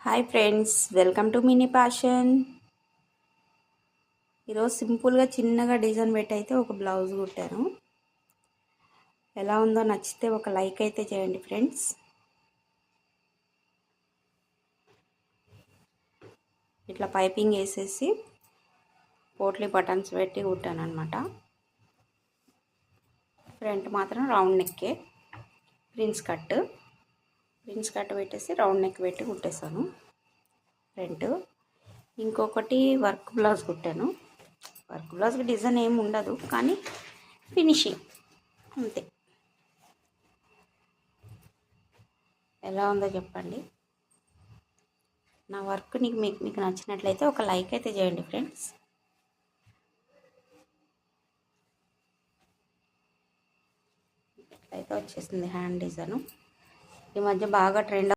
Hi friends, welcome to mini passion. ఈరోజు సింపుల్గా చిన్నగా డిజైన్ పెట్టి అయితే ఒక బ్లౌజ్ కుట్టాను. ఎలా ఉందో నచ్చితే ఒక లైక్ అయితే చేయండి ఫ్రెండ్స్. ఇట్లా పైపింగ్ వేసేసి పోట్లీ బటన్స్ పెట్టి కుట్టాను అనమాట. ఫ్రంట్ మాత్రం రౌండ్ నెక్కే, ప్రిన్స్ కట్ పెట్టేసి రౌండ్ నెక్ పెట్టి కుట్టేసాను ఫ్రంట్. ఇంకొకటి వర్క్ బ్లౌజ్ కుట్టాను. వర్క్ బ్లౌజ్కి డిజైన్ ఏమి ఉండదు, కానీ ఫినిషింగ్ అంతే. ఎలా ఉందో చెప్పండి. నా వర్క్ మీకు నచ్చినట్లయితే ఒక లైక్ అయితే చేయండి ఫ్రెండ్స్. ఇట్లయితే వచ్చేసింది హ్యాండ్ డిజైన్. ఈ మధ్య బాగా ట్రెండ్